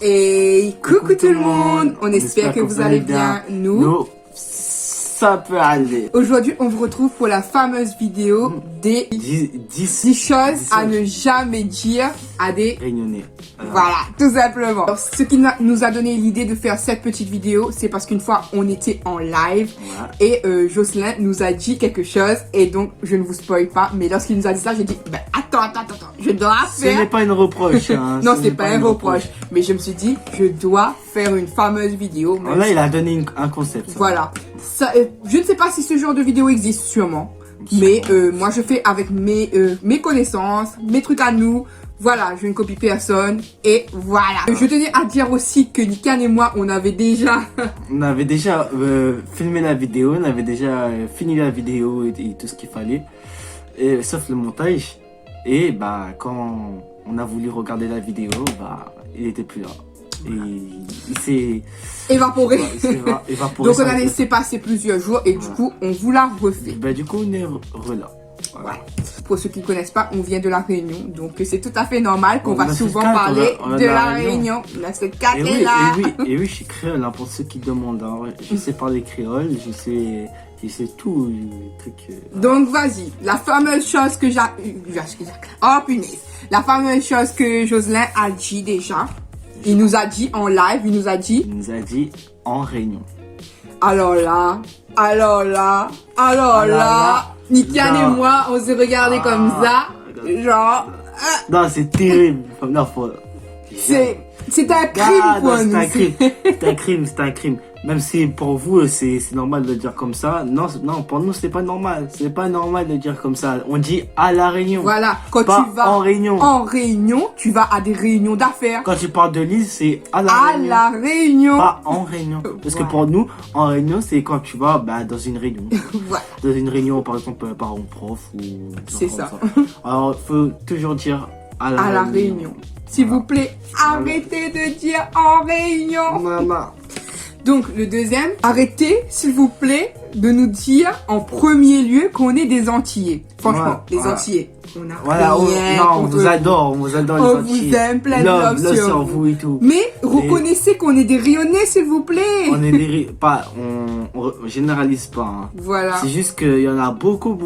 Et coucou tout le monde, on espère que vous allez bien. Nous, ça peut aller. Aujourd'hui, on vous retrouve pour la fameuse vidéo des 10 choses à ne jamais dire à des réunionnais. Voilà, tout simplement. Alors, ce qui nous a donné l'idée de faire cette petite vidéo, c'est parce qu'une fois, on était en live et Jocelyn nous a dit quelque chose et donc, je ne vous spoil pas, mais lorsqu'il nous a dit ça, j'ai dit, attends, je dois faire... Ce n'est pas une reproche. Hein. Non, c'est pas un reproche. Mais je me suis dit, je dois faire une fameuse vidéo. Là, il a donné un concept. Ça. Voilà. Ça, je ne sais pas si ce genre de vidéo existe sûrement. Mais moi, je fais avec mes connaissances, mes trucs à nous. Voilà, je ne copie personne. Et voilà. Je tenais à dire aussi que Nikan et moi, on avait déjà filmé la vidéo. On avait déjà fini la vidéo et tout ce qu'il fallait. Sauf le montage. Et quand on a voulu regarder la vidéo, il était plus là. Et il s'est évaporé. évaporé. Donc on a laissé passer plusieurs jours et du coup on vous l'a refait. Du coup on est là. Voilà. Pour ceux qui ne connaissent pas, on vient de la Réunion. Donc c'est tout à fait normal qu'on va souvent parler de la Réunion. La 4 est là. Et oui, je suis créole, hein, pour ceux qui demandent. Hein. Je sais parler créole, je sais tout. Donc vas-y, la fameuse chose que oh punaise. La fameuse chose que Jocelyn a dit déjà. Il nous a dit en live, il nous a dit en réunion. Alors là, Nikan et moi, on s'est regardé comme ça, genre... Non, c'est terrible. Non, c'est un crime pour nous. C'est un crime. Même si pour vous, c'est normal de dire comme ça. Non, pour nous, c'est pas normal. C'est pas normal de dire comme ça. On dit à la réunion. Voilà, quand pas tu vas en réunion. En réunion, tu vas à des réunions d'affaires. Quand tu parles de l'île, c'est à la réunion. Pas en réunion. Parce que pour nous, en réunion, c'est quand tu vas dans une réunion. Voilà. Dans une réunion, par exemple, parent-prof ou... C'est ça. Alors, il faut toujours dire à la réunion. S'il vous plaît, arrêtez de dire en réunion. Maman. Donc, le deuxième, arrêtez, s'il vous plaît, de nous dire en premier lieu qu'on est des Antillais. Franchement, les Antillais, on a rien on vous adore les Antillais. On vous aime, plein de love sur vous et tout. Mais reconnaissez qu'on est des Rionnais, s'il vous plaît. On est des on généralise pas. Hein. Voilà. C'est juste qu'il y en a beaucoup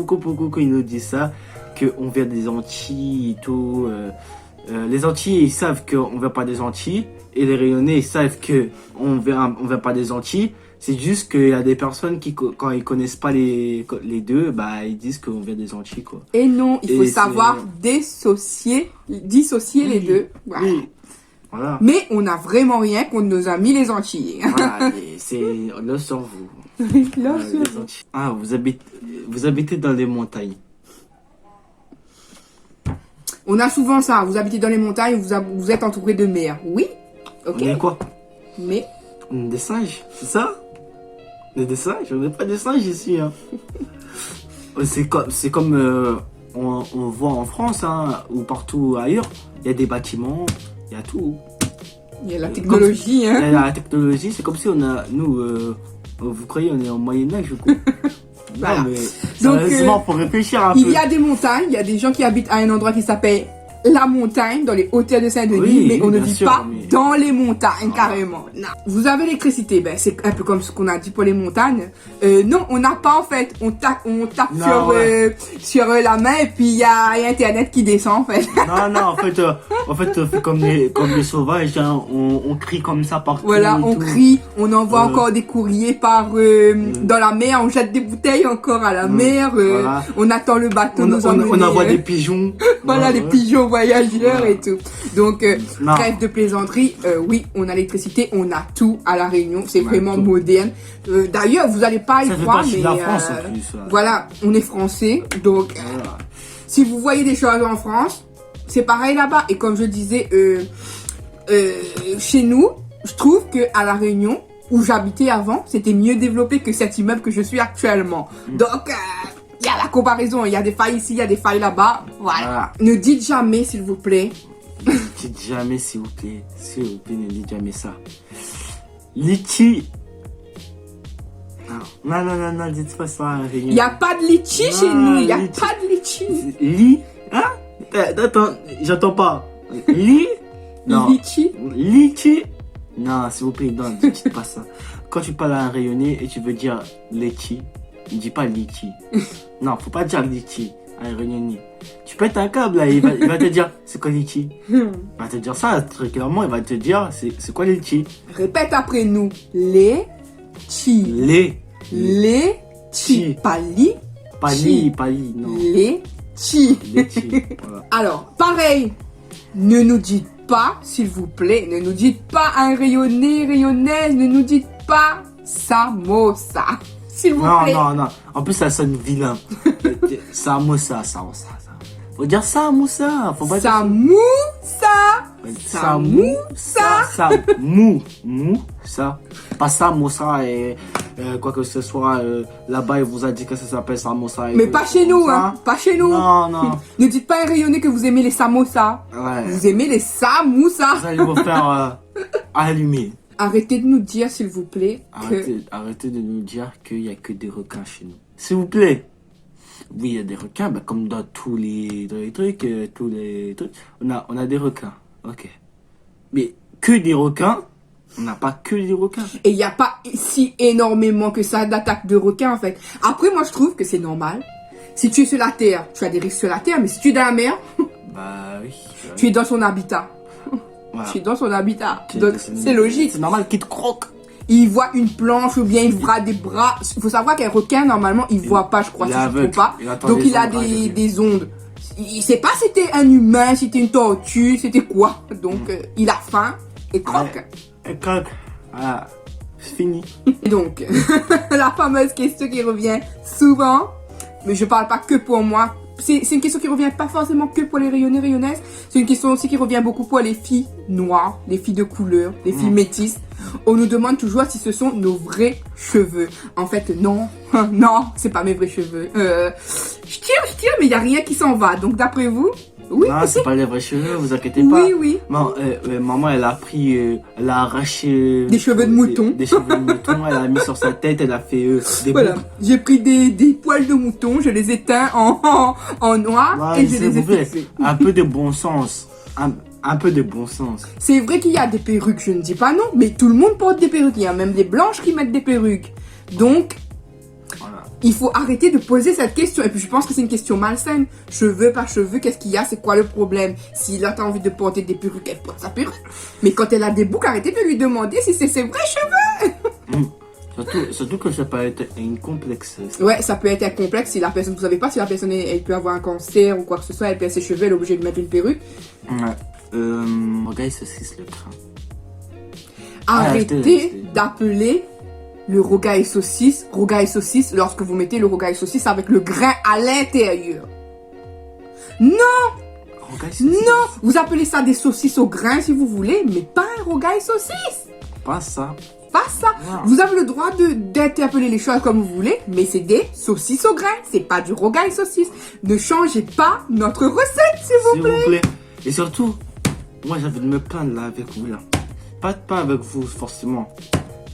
qui nous disent ça, qu'on vient des Antilles et tout. Les Antillais, ils savent qu'on vient pas des Antilles. Et les Réunionnais, ils savent qu'on vient pas des Antilles. C'est juste qu'il y a des personnes qui, quand ils connaissent pas les deux, ils disent qu'on vient des Antilles, quoi. Et non, il faut savoir dissocier les deux. Voilà. Oui. Voilà. Mais on n'a vraiment rien contre nos amis les Antillais. Voilà, c'est là sur vous. Là sur vous. Ah, vous habitez dans les montagnes. On a souvent ça. Vous habitez dans les montagnes, vous êtes entouré de mer. Oui. Ok. On est quoi? Mais on est des singes, c'est ça? On est des singes? On n'est pas des singes ici. Hein. c'est comme on voit en France, hein, ou partout ailleurs. Il y a des bâtiments, il y a tout. Il y a la technologie. Hein. Il y a la technologie, c'est comme si vous croyez on est en Moyen-Âge ou quoi? Voilà. Non, mais sérieusement, faut réfléchir un peu. Il y a des montagnes, il y a des gens qui habitent à un endroit qui s'appelle la montagne, dans les hauteurs de Saint-Denis, mais on ne vit pas dans les montagnes, carrément. Non. Vous avez l'électricité, c'est un peu comme ce qu'on a dit pour les montagnes. Non, on n'a pas en fait. On tape sur la main et puis il y a Internet qui descend en fait. Non, en fait, on fait comme les sauvages, hein, on crie comme ça partout. Voilà, on crie, on envoie encore des courriers dans la mer, on jette des bouteilles encore à la mer, voilà. On attend le bateau nous emmener. On envoie des pigeons. Voilà, des pigeons voyageurs et tout. Donc, trêve de plaisanterie, oui, on a l'électricité, on a tout à La Réunion, c'est vraiment moderne. D'ailleurs, vous n'allez pas y croire, mais la France, en plus, voilà, on est français, donc si vous voyez des choses en France, c'est pareil là-bas. Et comme je disais, chez nous, je trouve que à La Réunion, où j'habitais avant, c'était mieux développé que cet immeuble que je suis actuellement. Donc, il y a la comparaison, il y a des failles ici, il y a des failles là-bas, voilà. Ne dites jamais, s'il vous plaît. Dites jamais, s'il vous plaît. S'il vous plaît, ne dites jamais ça. Litchi. Non, dites pas ça. Il n'y a pas de litchi chez nous, il n'y a pas de litchi. Li. Hein? Attends, j'entends pas. Li. Non. Litchi. Litchi? Non, s'il vous plaît, non, ne dites pas ça. Quand tu parles à un rayonné et tu veux dire litchi, ne dis pas litchi. Non, faut pas dire litchi à un rayonné. Tu pètes un câble là, il va te dire c'est quoi litchi? Il va te dire ça très clairement, il va te dire c'est quoi litchi? Répète après nous. Litchi. Litchi. Pas li. Pas li, non. Litchi. Voilà. Alors, pareil, ne nous dites pas, s'il vous plaît, ne nous dites pas un rayonné, rayonnaise, ne nous dites pas samosa. S'il vous plaît. Non. En plus, ça sonne vilain. Samosa. Faut dire samosa. Faut pas dire Samoussa. Pas samosa et quoi que ce soit. Là-bas, il vous a dit que ça s'appelle samosa. Mais pas chez nous, hein. Pas chez nous. Non. Ne dites pas un rayonné que vous aimez les samosas. Ouais. Vous aimez les samoussas. Vous allez vous faire allumer. Arrêtez de nous dire, s'il vous plaît, Arrêtez de nous dire qu'il n'y a que des requins chez nous. S'il vous plaît. Oui, il y a des requins, bah, comme dans tous les trucs, on a des requins. Ok. Mais que des requins, on n'a pas que des requins. Et il n'y a pas si énormément que ça d'attaques de requins, en fait. Après, moi, je trouve que c'est normal. Si tu es sur la terre, tu as des risques sur la terre, mais si tu es dans la mer, bah oui. tu es dans son habitat. Voilà. Tu es dans son habitat. Donc, c'est logique. C'est normal qu'il te croque. Il voit une planche ou bien il voit des bras. Il faut savoir qu'un requin, normalement, il voit pas, je crois, si je ne trompe pas. Donc, il a des ondes. Il sait pas si c'était un humain, si c'était une tortue, c'était quoi. Donc, il a faim et croque. Et croque. Voilà. C'est fini. Et donc, la fameuse question qui revient souvent, mais je parle pas que pour moi. C'est une question qui revient pas forcément que pour les rayonnés, rayonnaises. C'est une question aussi qui revient beaucoup pour les filles noires, les filles de couleur, les filles métisses. On nous demande toujours si ce sont nos vrais cheveux. En fait, non. Non, c'est pas mes vrais cheveux. Je tire, mais il y a rien qui s'en va. Donc, d'après vous, oui. Non, c'est pas les vrais cheveux, vous inquiétez pas. Oui. Non, maman, elle a arraché des cheveux de mouton. Des cheveux de mouton, elle a mis sur sa tête, elle a fait des voilà. boucles. J'ai pris des poils de mouton, je les ai teints en noir et je les ai fixés. Un peu de bon sens. Un peu de bon sens. C'est vrai qu'il y a des perruques, je ne dis pas non, mais tout le monde porte des perruques. Il y a même des blanches qui mettent des perruques. Donc, voilà. Il faut arrêter de poser cette question. Et puis, je pense que c'est une question malsaine. Cheveux, pas cheveux, qu'est-ce qu'il y a? C'est quoi le problème? Si là, t'as envie de porter des perruques, elle porte sa perruque. Mais quand elle a des boucles, arrêtez de lui demander si c'est ses vrais cheveux. Surtout que ça peut être un complexe. Ouais, ça peut être un complexe si la personne, vous savez pas si la personne elle peut avoir un cancer ou quoi que ce soit, elle perd ses cheveux, elle est obligée de mettre une perruque. Ouais. Regarde, saucisse le train. Arrêtez d'appeler le rogaille saucisse lorsque vous mettez le rogaille saucisse avec le grain à l'intérieur. Non! Non! Vous appelez ça des saucisses au grain si vous voulez, mais pas un rogaille saucisse. Pas ça. Pas ça. Wow. Vous avez le droit d'interpeller les choses comme vous voulez, mais c'est des saucisses au grain, c'est pas du rogaille saucisse. Ne changez pas notre recette, s'il vous plaît. Et surtout, moi j'ai envie de me plaindre là avec vous là. Pas avec vous forcément,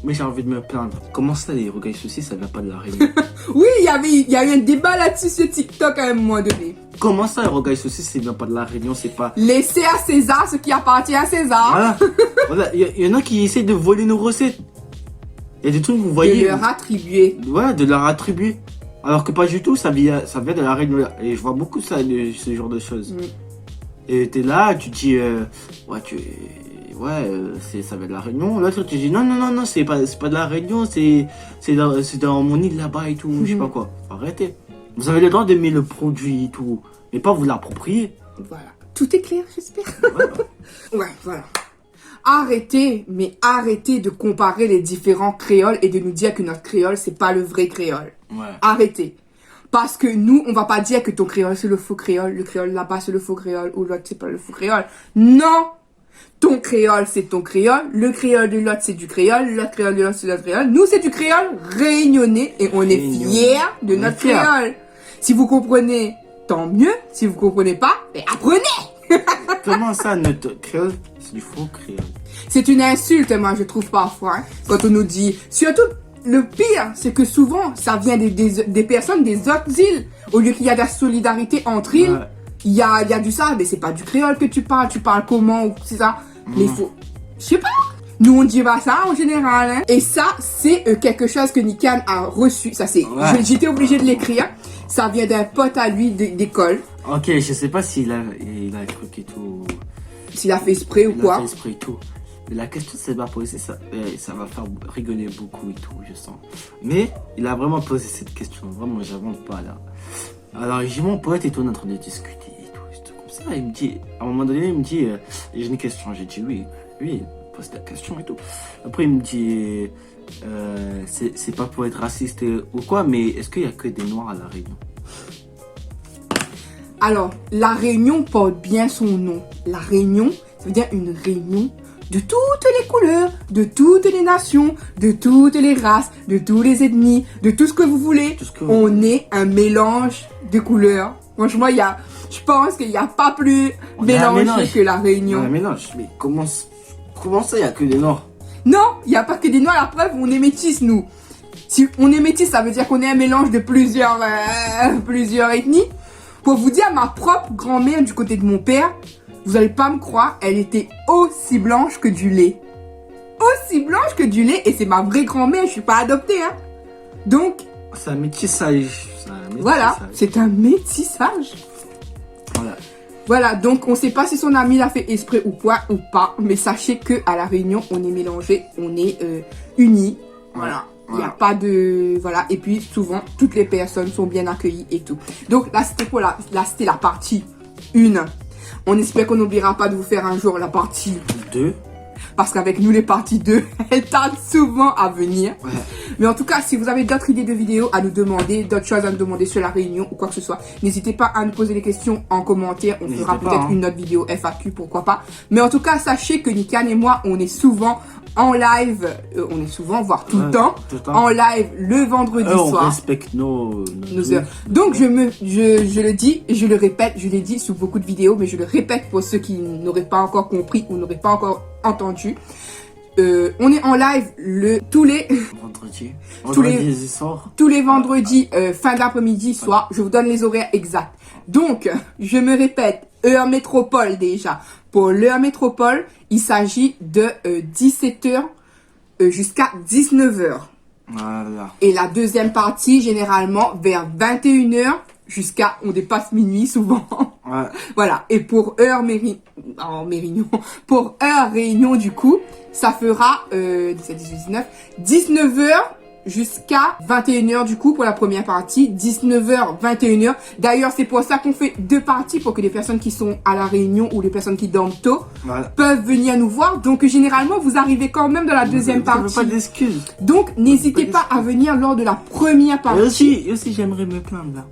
mais j'ai envie de me plaindre. Comment ça les rogailles saucisses, ça vient pas de la Réunion? Oui, il y a eu un débat là-dessus sur TikTok à un moment donné. Comment ça les rogailles saucisses, ça vient pas de la Réunion, c'est pas... Laissez à César ce qui appartient à César. Voilà, il y en a qui essaient de voler nos recettes. Il y a des trucs que vous voyez... De leur attribuer. Ouais, de leur attribuer. Alors que pas du tout, ça vient de la Réunion. Et je vois beaucoup ça, ce genre de choses. Et t'es là, tu dis... ça vient de la Réunion. L'autre, tu dis non, c'est pas de la Réunion, c'est dans mon île là-bas et tout, je sais pas quoi. Arrêtez. Vous avez le droit d'aimer le produit et tout, mais pas vous l'approprier. Voilà. Tout est clair, j'espère. Ouais, voilà. Arrêtez de comparer les différents créoles et de nous dire que notre créole, c'est pas le vrai créole. Ouais. Arrêtez. Parce que nous, on va pas dire que ton créole, c'est le faux créole, le créole là-bas, c'est le faux créole, ou l'autre, c'est pas le faux créole. Non! Ton créole, c'est ton créole. Le créole de l'autre, c'est du créole. L'autre créole de l'autre, c'est notre créole. Nous, c'est du créole réunionnais. Et on est fiers de notre créole. Si vous comprenez, tant mieux. Si vous comprenez pas, apprenez! Comment ça, notre créole, c'est du faux créole? C'est une insulte, moi, je trouve parfois. Hein, quand on nous dit... Surtout, le pire, c'est que souvent, ça vient des personnes des autres îles. Au lieu qu'il y a de la solidarité entre îles. Ouais. Il y a du ça, mais c'est pas du créole que tu parles comment ou c'est ça. Mais il faut... Je sais pas. Nous, on dit pas ça en général. Hein. Et ça, c'est quelque chose que Nikan a reçu. Ça, c'est... Ouais. J'étais obligée de l'écrire. Ça vient d'un pote à lui d'école. Ok, je sais pas s'il a un truc et tout. S'il a fait exprès ou quoi. Il a fait exprès et tout. Mais la question c'est pas posée, ça va faire rigoler beaucoup et tout, je sens. Mais il a vraiment posé cette question, vraiment, j'invente pas là. Alors, j'ai mon pote et tout, on est en train de discuter et tout, juste comme ça. Il me dit, à un moment donné, il me dit, j'ai une question. J'ai dit oui, pose la question et tout. Après, il me dit, c'est pas pour être raciste ou quoi, mais est-ce qu'il y a que des noirs à La Réunion? Alors, La Réunion porte bien son nom. La Réunion, ça veut dire une réunion de toutes les couleurs, de toutes les nations, de toutes les races, de toutes les ethnies, de tout ce que vous voulez. On est un mélange de couleurs. Franchement, je pense qu'il n'y a pas plus mélangé que La Réunion. Un mélange, mais comment ça, il n'y a que des noirs? Non, il n'y a pas que des noirs. La preuve, on est métis, nous. Si on est métis, ça veut dire qu'on est un mélange de plusieurs ethnies. Pour vous dire, ma propre grand-mère du côté de mon père, vous allez pas me croire, elle était aussi blanche que du lait. Aussi blanche que du lait, et c'est ma vraie grand-mère, je suis pas adoptée, hein. Donc... C'est un métissage. Voilà, c'est un métissage. Voilà. Voilà, donc on sait pas si son ami l'a fait exprès ou quoi, ou pas, mais sachez que à La Réunion, on est mélangés, on est unis. Voilà. Il n'y a pas de... Voilà. Et puis, souvent, toutes les personnes sont bien accueillies et tout. Donc, là, c'était pour c'était la partie 1. On espère qu'on n'oubliera pas de vous faire un jour la partie 2. Parce qu'avec nous, les parties 2, elles tardent souvent à venir. Ouais. Mais en tout cas, si vous avez d'autres idées de vidéos à nous demander, d'autres choses à nous demander sur La Réunion ou quoi que ce soit, n'hésitez pas à nous poser des questions en commentaire. On fera peut-être une autre vidéo FAQ, pourquoi pas. Mais en tout cas, sachez que Nikan et moi, on est souvent en live, voire tout le temps, en live le vendredi soir. On respecte nos heures. Donc je le dis, je le répète, je l'ai dit sous beaucoup de vidéos, mais je le répète pour ceux qui n'auraient pas encore compris ou n'auraient pas encore entendu. On est en live tous les vendredis fin d'après-midi soir. Je vous donne les horaires exacts. Donc, je me répète, heure métropole déjà. Pour l'heure métropole, il s'agit de 17h jusqu'à 19h. Voilà. Et la deuxième partie, généralement, vers 21h jusqu'à, on dépasse minuit souvent. Ouais. Voilà. Et pour heure pour heure réunion, du coup, ça fera 19h jusqu'à 21h du coup pour la première partie, 19h, 21h. D'ailleurs, c'est pour ça qu'on fait 2 parties pour que les personnes qui sont à La Réunion ou les personnes qui dorment tôt peuvent venir nous voir. Donc, généralement, vous arrivez quand même dans la deuxième partie. Pas d'excuses. Donc, n'hésitez pas à venir lors de la première partie. Et aussi, j'aimerais me plaindre là.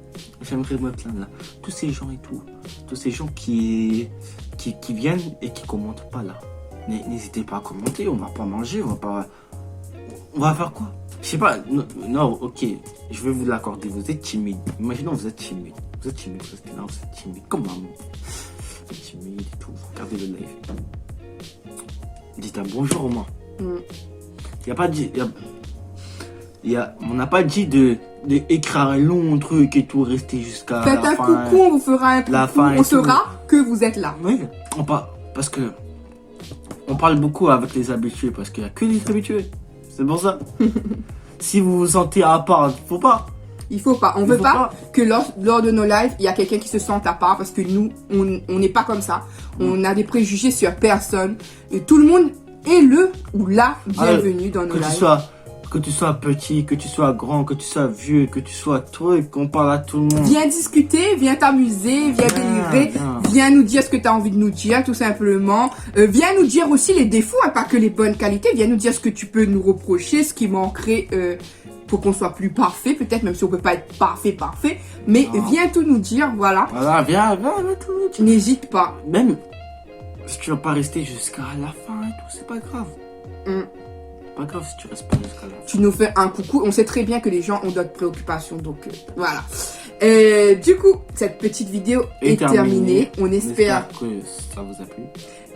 Tous ces gens et tout. Tous ces gens qui viennent et qui commentent pas là. N'hésitez pas à commenter, on va pas manger, on va faire quoi? Je sais pas, non, ok, je vais vous l'accorder, vous êtes timide. Imaginons vous êtes timide. Vous restez là, vous êtes timide. Comment? Vous êtes timide et tout, regardez le live. Dites un bonjour au moins. Y a pas dit, on n'a pas dit de écrire un long truc et tout, rester jusqu'à Faites la un fin. coucou, on vous fera un coucou, on saura que vous êtes là. Oui, parce que on parle beaucoup avec les habitués, parce qu'il n'y a que les habitués. C'est pour ça. Si vous vous sentez à part, faut pas. Il faut pas. On veut pas que lors de nos lives, il y a quelqu'un qui se sente à part, parce que nous, on n'est pas comme ça. On a des préjugés sur personne. Et tout le monde est le ou la bienvenue dans nos lives. Que tu sois petit, que tu sois grand, que tu sois vieux, que tu sois truc, qu'on parle à tout le monde. Viens discuter, viens t'amuser, viens délirer, viens nous dire ce que tu as envie de nous dire, tout simplement. Viens nous dire aussi les défauts, hein, pas que les bonnes qualités. Viens nous dire ce que tu peux nous reprocher, ce qui manquerait pour qu'on soit plus parfait, peut-être, même si on peut pas être parfait. Mais viens tout nous dire, voilà. Voilà, viens tout nous dire. N'hésite pas. Même si tu vas pas rester jusqu'à la fin et tout, c'est pas grave. Pas grave si tu restes pas jusqu'à là. Tu nous fais un coucou. On sait très bien que les gens ont d'autres préoccupations. Donc, voilà. Du coup, cette petite vidéo est terminée. On espère que ça vous a plu.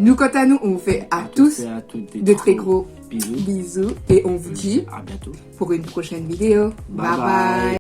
Nous, quant à nous, on vous fait à tous et à toutes de très gros bisous. Et on vous dit à bientôt pour une prochaine vidéo. Bye bye.